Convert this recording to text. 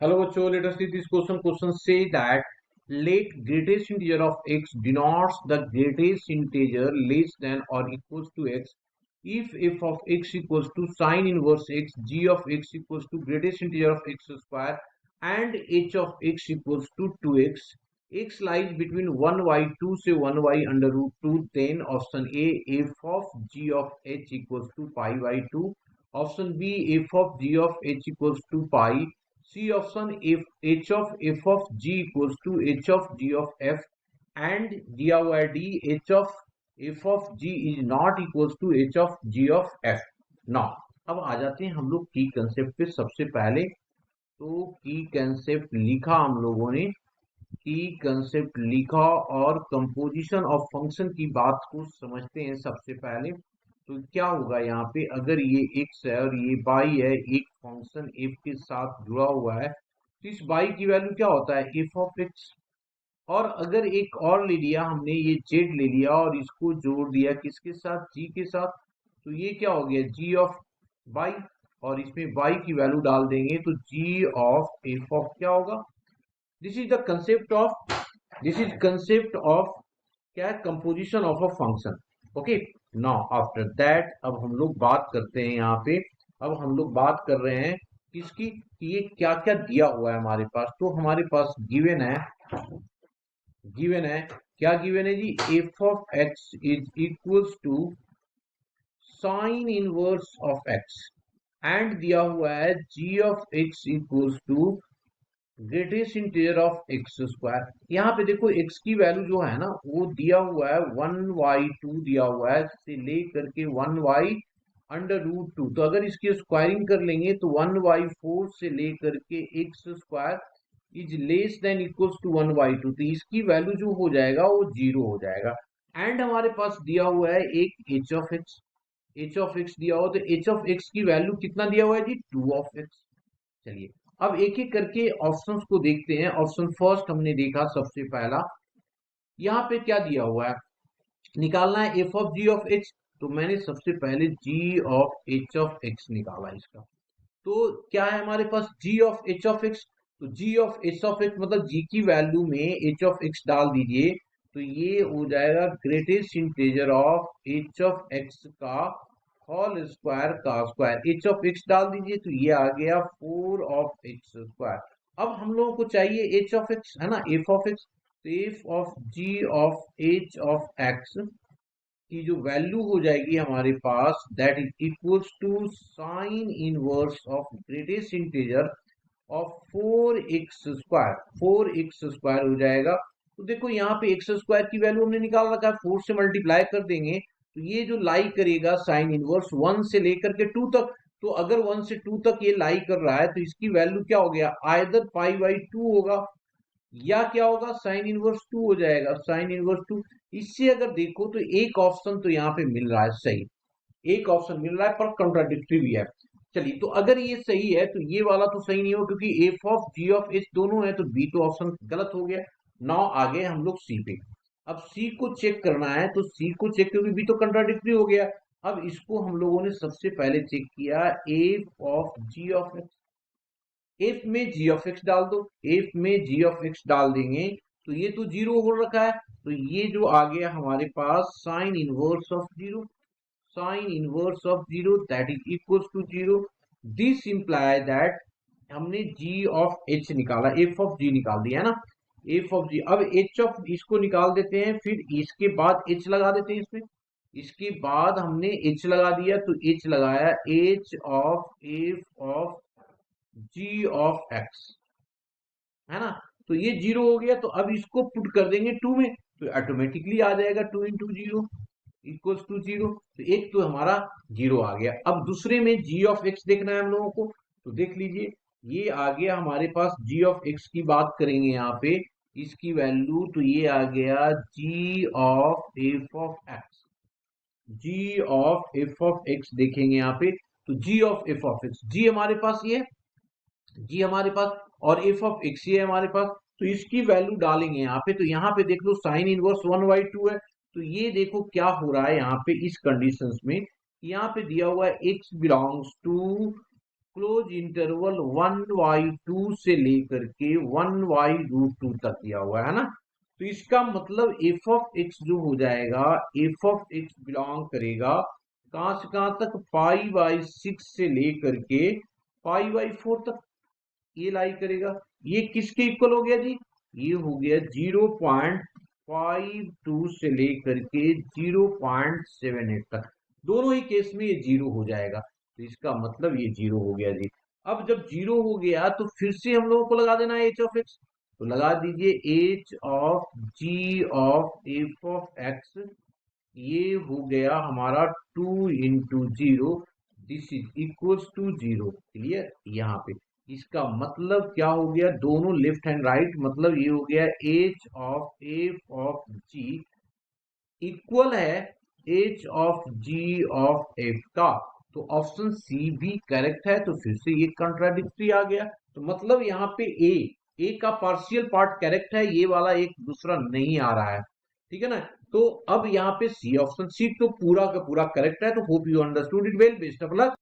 Hello, bachcho. Let us see this question. Question say that let greatest integer of x denotes the greatest integer less than or equals to x. If f of x equals to sine inverse x, g of x equals to greatest integer of x square, and h of x equals to 2x. X lies between 1y 2 से 1y under root 2. Then option A, f of g of h equals to pi by 2. Option B, f of g of h equals to pi. C option, if h of f of g equals to h of g of f, and दिया हुआ है D, h of f of g is not equals to h of g of f. Now अब आ जाते हैं हम लोग की concept पे। सबसे पहले तो की कंसेप्ट लिखा हम लोगों ने, की कंसेप्ट लिखा और कंपोजिशन ऑफ फंक्शन की बात को समझते हैं सबसे पहले। तो क्या होगा यहाँ पे, अगर ये x है और ये y है, एक फंक्शन f के साथ जुड़ा हुआ है, तो इस y की वैल्यू क्या होता है, f ऑफ x। और अगर एक और ले लिया हमने, ये z ले लिया और इसको जोड़ दिया किसके साथ, g के साथ, तो ये क्या हो गया, g ऑफ y। और इसमें y की वैल्यू डाल देंगे तो g ऑफ f ऑफ क्या होगा। This is the concept of, this is concept of क्या है, composition of a function. Okay, now after that अब हम लोग बात करते हैं यहाँ पे। अब हम लोग बात कर रहे हैं किसकी, कि ये क्या क्या दिया हुआ है हमारे पास। तो हमारे पास गिवन है, गिवन है, क्या गिवन है जी, f of x is equals to sine inverse of x, and दिया हुआ है g of x equals to greatest integer of x square. यहाँ पे देखो x की वैल्यू जो है ना, वो दिया हुआ है 1y2 दिया हुआ है से ले करके 1y अंडर रूट 2। तो अगर इसकी स्क्वायरिंग कर लेंगे तो 1y4 से ले करके x square is less than equals to 1y2। तो इसकी वैल्यू जो हो जाएगा वो जीरो हो जाएगा। एंड हमारे पास दिया हुआ है एक H of x, H of x दिया हो, तो एच ऑफ एक्स की वैल्यू कितना दिया हुआ है जी, 2 ऑफ एक्स। चलिए अब एक एक करके ऑप्शंस को देखते हैं। ऑप्शन फर्स्ट हमने देखा सबसे पहला, यहाँ पे क्या दिया हुआ है, निकालना है F of g of H. तो मैंने सबसे पहले जी ऑफ एच ऑफ एक्स निकाला इसका। तो क्या है हमारे पास, जी ऑफ एच ऑफ एक्स। तो g of h of x मतलब जी की वैल्यू में एच ऑफ एक्स डाल दीजिए, तो ये हो जाएगा greatest integer of h of x का होल स्क्वायर का स्क्वायर। एच ऑफ एक्स डाल दीजिए तो ये आ गया 4 ऑफ एक्स स्क्वायर। अब हम लोगों को चाहिए एच ऑफ एक्स, है ना, एफ ऑफ एक्स। तो f of g of h of x की जो वैल्यू हो जाएगी हमारे पास, that is equals to sine inverse of greatest integer of 4x square. 4x square हो जाएगा। तो देखो यहाँ पे एक्स स्क्वायर की वैल्यू हमने निकाल रखा है, 4 से मल्टीप्लाई कर देंगे तो ये जो लाई करेगा साइन इनवर्स 1 से लेकर के 2 तक। तो अगर 1 से 2 तक ये लाई कर रहा है तो इसकी वैल्यू क्या हो गया, आइदर पाई बाई 2 होगा या क्या होगा, साइन इनवर्स 2 हो जाएगा, साइन इनवर्स 2। इससे अगर देखो तो एक ऑप्शन तो यहाँ पे मिल रहा है सही, एक ऑप्शन मिल रहा है पर कॉन्ट्राडिक्टरी भी है। चलिए तो अगर ये सही है तो ये वाला तो सही नहीं हो, क्योंकि f of g of h दोनों है, तो बी तो ऑप्शन गलत हो गया। नाउ आगे हम लोग सी पे। अब सी को चेक करना है, तो सी को चेक, क्योंकि बी तो कंट्राडिक्टरी हो गया। अब इसको हम लोगों ने सबसे पहले चेक किया, f of g of x. F में जी ऑफ एक्स डाल दो, एफ में जी ऑफ एक्स डाल देंगे तो ये तो जीरो हो रखा है, तो ये जो आ गया हमारे पास sine inverse of zero, sine inverse of zero that is equals to zero. This imply that हमने जी ऑफ एच निकाला, एफ ऑफ जी निकाल दिया है ना, एफ ऑफ जी। अब एच ऑफ इसको निकाल देते हैं, फिर इसके बाद एच लगा देते हैं इसमें। इसके बाद हमने एच लगा दिया, तो एच लगाया, h of f of g of x, है ना। तो ये जीरो हो गया, तो अब इसको पुट कर देंगे टू में, तो ऑटोमेटिकली आ जाएगा 2 into zero equals to zero. तो एक तो हमारा जीरो आ गया। अब दूसरे में जी ऑफ एक्स देखना है हम लोगों को, तो देख लीजिए ये आ गया हमारे पास, जी ऑफ एक्स की बात करेंगे यहाँ पे, इसकी वैल्यू तो ये आ गया g of f of x, g of f of x देखेंगे यहाँ पे, तो g of f of x, g हमारे पास ये है, जी हमारे पास, और एफ ऑफ एक्स ये है हमारे पास। तो इसकी वैल्यू डालेंगे यहाँ पे, तो यहाँ पे देख लो साइन इनवर्स 1/2 है। तो ये देखो क्या हो रहा है यहाँ पे इस कंडीशंस में, यहाँ पे दिया हुआ है x belongs to close interval 1/2 से लेकर के 1/√2 तक दिया हुआ है ना। तो इसका मतलब एफ ऑफ एक्स जो हो जाएगा, एफ ऑफ एक्स बिलोंग करेगा कहां से कहां तक, π/6 से लेकर के π/4 तक ये लाई करेगा। ये किसके इक्वल हो गया जी, ये हो गया 0.52 से लेकर के 0.78 तक, दोनों ही केस में ये जीरो हो जाएगा। तो इसका मतलब ये जीरो हो गया जी। अब जब जीरो हो गया तो फिर से हम लोगों को लगा देना है एच ऑफ एक्स, तो लगा दीजिए h of g of f of x, ये हो गया हमारा 2 × 0, this is equals to 0। Clear, यहाँ पे इसका मतलब क्या हो गया, दोनों लेफ्ट हैंड राइट, मतलब ये हो गया h of f of g equal है h of g of f का। तो ऑप्शन सी भी करेक्ट है, तो फिर से ये कंट्राडिक्टरी आ गया। तो मतलब यहाँ पे ए का पार्शियल पार्ट करेक्ट है, ये वाला एक दूसरा नहीं आ रहा है, ठीक है ना। तो अब यहाँ पे सी, ऑप्शन सी तो पूरा का पूरा करेक्ट है। तो hope you understood it well, best of luck.